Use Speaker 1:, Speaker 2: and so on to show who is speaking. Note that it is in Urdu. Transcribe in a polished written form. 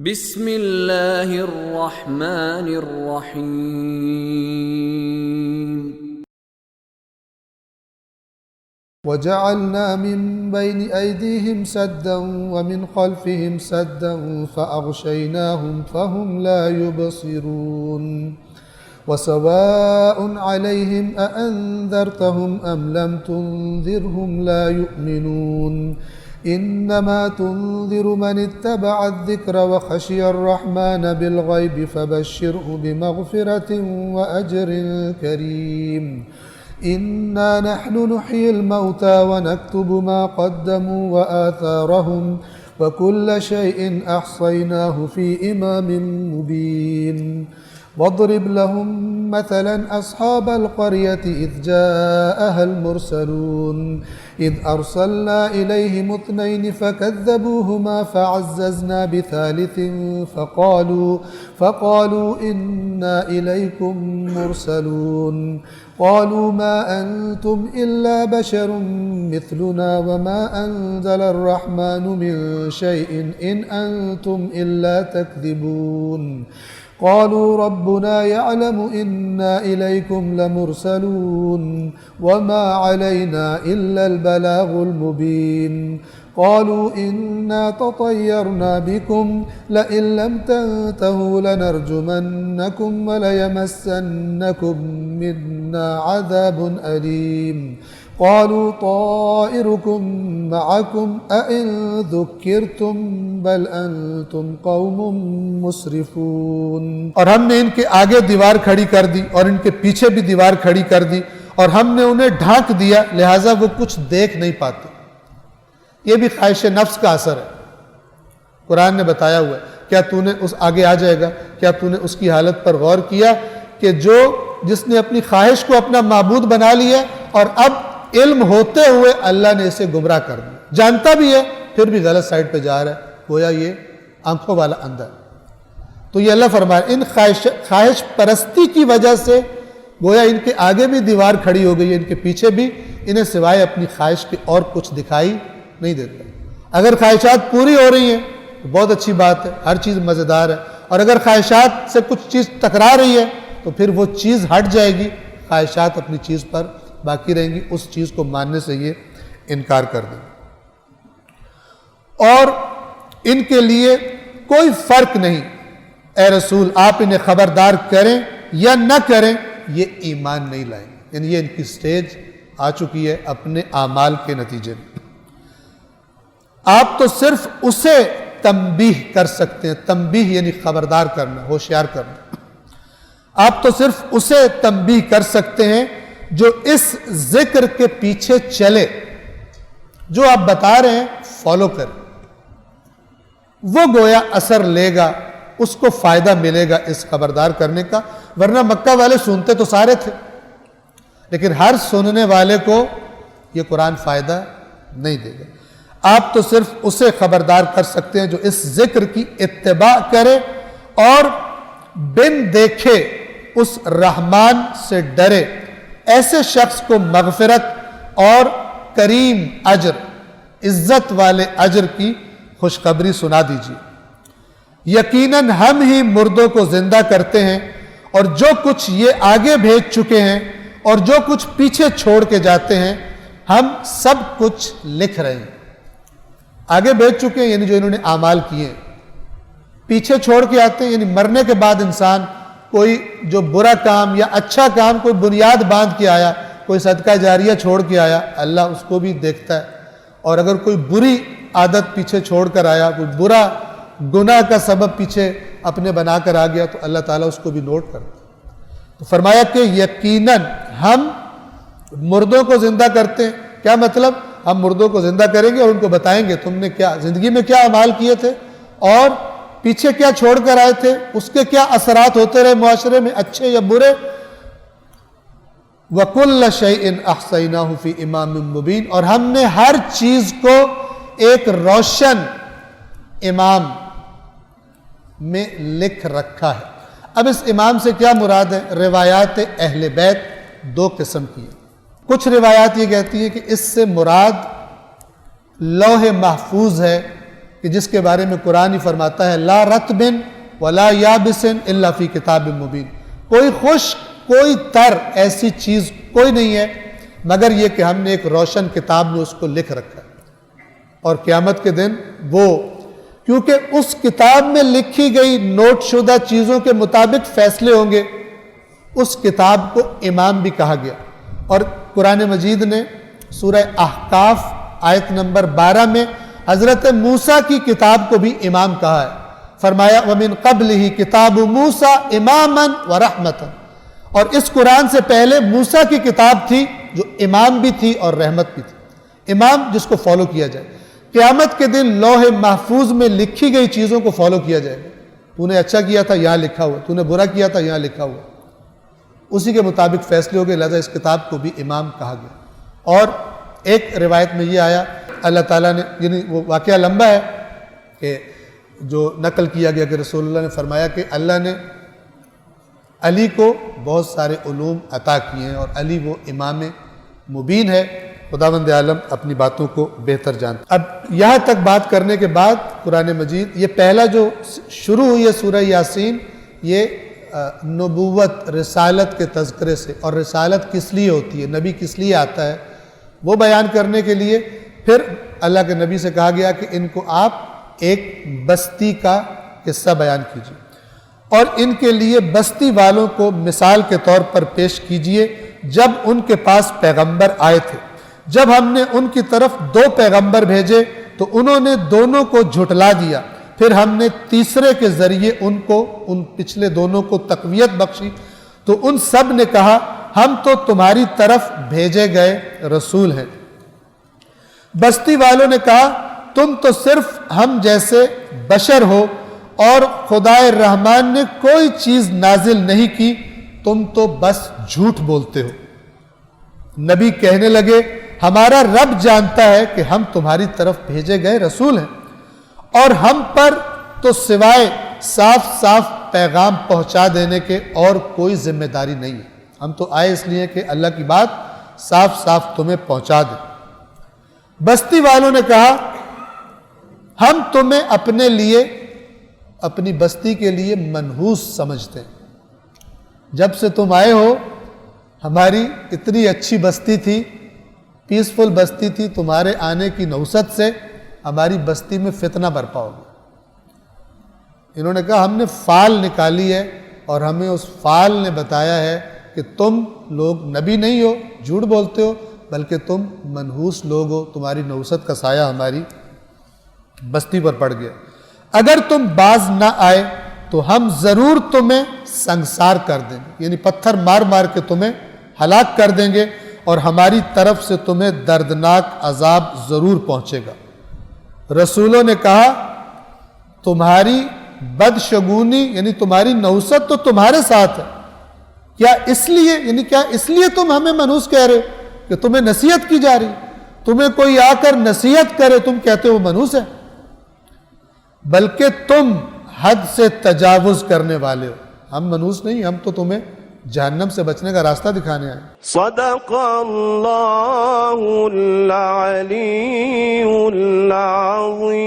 Speaker 1: بسم اللہ الرحمن الرحیم
Speaker 2: وَجَعَلْنَا مِنْ بَيْنِ أَيْدِيهِمْ سَدًّا وَمِنْ خَلْفِهِمْ سَدًّا فَأَغْشَيْنَاهُمْ فَهُمْ لَا يُبْصِرُونَ وَسَوَاءٌ عَلَيْهِمْ أَأَنذَرْتَهُمْ أَمْ لَمْ تُنذِرْهُمْ لَا يُؤْمِنُونَ إِنَّمَا تُنذِرُ مَنِ اتَّبَعَ الذِّكْرَ وَخَشِيَ الرَّحْمَنَ بِالْغَيْبِ فَبَشِّرْهُ بِمَغْفِرَةٍ وَأَجْرٍ كَرِيمٍ إِنَّا نَحْنُ نُحْيِي الْمَوْتَى وَنَكْتُبُ مَا قَدَّمُوا وَآثَارَهُمْ وَكُلَّ شَيْءٍ أَحْصَيْنَاهُ فِي إِمَامٍ مُبِينٍ وَاضْرِبْ لَهُمْ مَثَلًا أَصْحَابَ الْقَرْيَةِ إِذْ جَاءَهَا الْمُرْسَلُونَ إِذْ أَرْسَلْنَا إِلَيْهِمُ اثْنَيْنِ فَكَذَّبُوهُمَا فَعَزَّزْنَا بِثَالِثٍ فَقَالُوا إِنَّا إِلَيْكُمْ مُرْسَلُونَ قالوا ما أنتم إلا بشر مثلنا وما أنزل الرحمن من شيء إن أنتم إلا تكذبون قالوا ربنا يعلم إنا إليكم لمرسلون وما علينا إلا البلاغ المبين قالوا إنا تطيرنا بكم لئن لم تنتهوا لنرجمنكم وليمسنكم منا عذاب أليم قالوا طائركم معكم أئن ذكرتم بل أنتم قوم مسرفون۔ اور ہم نے ان کے آگے دیوار کھڑی کر دی اور ان کے پیچھے بھی دیوار کھڑی کر دی اور ہم نے انہیں ڈھانک دیا لہٰذا وہ کچھ دیکھ نہیں پاتے۔ یہ بھی خواہش نفس کا اثر ہے۔ قرآن نے بتایا ہوا ہے، کیا تو نے اس آگے آ جائے گا، کیا تو نے اس کی حالت پر غور کیا کہ جس نے اپنی خواہش کو اپنا معبود بنا لیا اور اب علم ہوتے ہوئے اللہ نے اسے گمراہ کر دیا، جانتا بھی ہے پھر بھی غلط سائٹ پہ جا رہا ہے، گویا یہ آنکھوں والا اندھا ہے۔ تو یہ اللہ فرمائے ان خواہش پرستی کی وجہ سے گویا ان کے آگے بھی دیوار کھڑی ہو گئی ہے، ان کے پیچھے بھی، انہیں سوائے اپنی خواہش کے اور کچھ دکھائی نہیں دیتا۔ اگر خواہشات پوری ہو رہی ہیں تو بہت اچھی بات ہے، ہر چیز مزیدار ہے، اور اگر خواہشات سے کچھ چیز ٹکرا رہی ہے تو پھر وہ چیز ہٹ جائے گی، خواہشات اپنی چیز پر باقی رہیں گی، اس چیز کو ماننے سے یہ انکار کر دیں۔ اور ان کے لیے کوئی فرق نہیں، اے رسول آپ انہیں خبردار کریں یا نہ کریں، یہ ایمان نہیں لائیں گے، یعنی یہ ان کی سٹیج آ چکی ہے اپنے اعمال کے نتیجے میں۔ آپ تو صرف اسے تنبیہ کر سکتے ہیں، تنبیہ یعنی خبردار کرنا، ہوشیار کرنا۔ آپ تو صرف اسے تنبیہ کر سکتے ہیں جو اس ذکر کے پیچھے چلے، جو آپ بتا رہے ہیں فالو کریں، وہ گویا اثر لے گا، اس کو فائدہ ملے گا اس خبردار کرنے کا، ورنہ مکہ والے سنتے تو سارے تھے لیکن ہر سننے والے کو یہ قرآن فائدہ نہیں دے گا۔ آپ تو صرف اسے خبردار کر سکتے ہیں جو اس ذکر کی اتباع کرے اور بن دیکھے اس رحمان سے ڈرے، ایسے شخص کو مغفرت اور کریم اجر، عزت والے اجر کی خوشخبری سنا دیجیے۔ یقیناً ہم ہی مردوں کو زندہ کرتے ہیں اور جو کچھ یہ آگے بھیج چکے ہیں اور جو کچھ پیچھے چھوڑ کے جاتے ہیں ہم سب کچھ لکھ رہے ہیں۔ آگے بھیج چکے ہیں یعنی جو انہوں نے اعمال کیے ہیں، پیچھے چھوڑ کے آتے ہیں یعنی مرنے کے بعد انسان کوئی جو برا کام یا اچھا کام کوئی بنیاد باندھ کے آیا، کوئی صدقہ جاریہ چھوڑ کے آیا، اللہ اس کو بھی دیکھتا ہے، اور اگر کوئی بری عادت پیچھے چھوڑ کر آیا، کوئی برا گناہ کا سبب پیچھے اپنے بنا کر آ گیا تو اللہ تعالیٰ اس کو بھی نوٹ کرتا ہے۔ تو فرمایا کہ یقیناً ہم مردوں کو زندہ کرتے ہیں، کیا مطلب؟ ہم مردوں کو زندہ کریں گے اور ان کو بتائیں گے تم نے کیا زندگی میں کیا اعمال کیے تھے اور پیچھے کیا چھوڑ کر آئے تھے، اس کے کیا اثرات ہوتے رہے معاشرے میں، اچھے یا برے۔ وَكُلَّ شَيْءٍ أَحْصَيْنَاهُ فِي إِمَامٍ مُبِينٍ، اور ہم نے ہر چیز کو ایک روشن امام میں لکھ رکھا ہے۔ اب اس امام سے کیا مراد ہے؟ روایات اہل بیت دو قسم کی ہیں۔ کچھ روایات یہ کہتی ہیں کہ اس سے مراد لوح محفوظ ہے کہ جس کے بارے میں قرآن ہی فرماتا ہے لا رطب ولا یابس الا فی کتاب مبین، کوئی خشک کوئی تر ایسی چیز کوئی نہیں ہے مگر یہ کہ ہم نے ایک روشن کتاب میں اس کو لکھ رکھا ہے، اور قیامت کے دن وہ کیونکہ اس کتاب میں لکھی گئی نوٹ شدہ چیزوں کے مطابق فیصلے ہوں گے، اس کتاب کو امام بھی کہا گیا۔ اور قرآن مجید نے سورہ احقاف آیت نمبر 12 میں حضرت موسیٰ کی کتاب کو بھی امام کہا ہے، فرمایا وَمِن قَبْلِهِ كِتَابُ مُوسَىٰ إِمَامًا وَرَحْمَةً، اور اس قرآن سے پہلے موسیٰ کی کتاب تھی جو امام بھی تھی اور رحمت بھی تھی۔ امام جس کو فالو کیا جائے، قیامت کے دن لوح محفوظ میں لکھی گئی چیزوں کو فالو کیا جائے گا، تو نے اچھا کیا تھا یہاں لکھا ہوا، تو نے برا کیا تھا یہاں لکھا ہوا، اسی کے مطابق فیصلے ہو گئے، لہذا اس کتاب کو بھی امام کہا گیا۔ اور ایک روایت میں یہ آیا اللہ تعالیٰ نے، یعنی وہ واقعہ لمبا ہے کہ جو نقل کیا گیا کہ رسول اللہ نے فرمایا کہ اللہ نے علی کو بہت سارے علوم عطا کیے ہیں اور علی وہ امام مبین ہے، خداوند عالم اپنی باتوں کو بہتر جانتا۔ اب یہاں تک بات کرنے کے بعد قرآن مجید یہ پہلا جو شروع ہوئی ہے سورہ یاسین، یہ نبوت رسالت کے تذکرے سے، اور رسالت کس لیے ہوتی ہے، نبی کس لیے آتا ہے وہ بیان کرنے کے لیے پھر اللہ کے نبی سے کہا گیا کہ ان کو آپ ایک بستی کا قصہ بیان کیجیے اور ان کے لیے بستی والوں کو مثال کے طور پر پیش کیجیے جب ان کے پاس پیغمبر آئے تھے، جب ہم نے ان کی طرف 2 پیغمبر بھیجے تو انہوں نے دونوں کو جھٹلا دیا، پھر ہم نے تیسرے کے ذریعے ان پچھلے دونوں کو تقویت بخشی تو ان سب نے کہا ہم تو تمہاری طرف بھیجے گئے رسول ہیں۔ بستی والوں نے کہا تم تو صرف ہم جیسے بشر ہو اور خدائے رحمان نے کوئی چیز نازل نہیں کی، تم تو بس جھوٹ بولتے ہو۔ نبی کہنے لگے ہمارا رب جانتا ہے کہ ہم تمہاری طرف بھیجے گئے رسول ہیں اور ہم پر تو سوائے صاف صاف پیغام پہنچا دینے کے اور کوئی ذمہ داری نہیں ہے، ہم تو آئے اس لیے کہ اللہ کی بات صاف صاف تمہیں پہنچا دیں۔ بستی والوں نے کہا ہم تمہیں اپنے لیے اپنی بستی کے لیے منحوس سمجھتے ہیں، جب سے تم آئے ہو ہماری اتنی اچھی بستی تھی، پیسفل بستی تھی، تمہارے آنے کی نوست سے ہماری بستی میں فتنہ برپا ہو گیا۔ انہوں نے کہا ہم نے فال نکالی ہے اور ہمیں اس فال نے بتایا ہے کہ تم لوگ نبی نہیں ہو، جھوٹ بولتے ہو، بلکہ تم منحوس لوگ ہو، تمہاری نوست کا سایہ ہماری بستی پر پڑ گیا۔ اگر تم باز نہ آئے تو ہم ضرور تمہیں سنگسار کر دیں گے، یعنی پتھر مار مار کے تمہیں ہلاک کر دیں گے اور ہماری طرف سے تمہیں دردناک عذاب ضرور پہنچے گا۔ رسولوں نے کہا تمہاری بدشگونی یعنی تمہاری نوست تو تمہارے ساتھ ہے، کیا اس لیے تم ہمیں منحوس کہہ رہے ہو کہ تمہیں نصیحت کی جا رہی، تمہیں کوئی آ کر نصیحت کرے تم کہتے ہو منحوس ہے، بلکہ تم حد سے تجاوز کرنے والے ہو، ہم منحوس نہیں، ہم تو تمہیں جہنم سے بچنے کا راستہ دکھانے آئے۔
Speaker 3: صدق اللہ العلی العظیم۔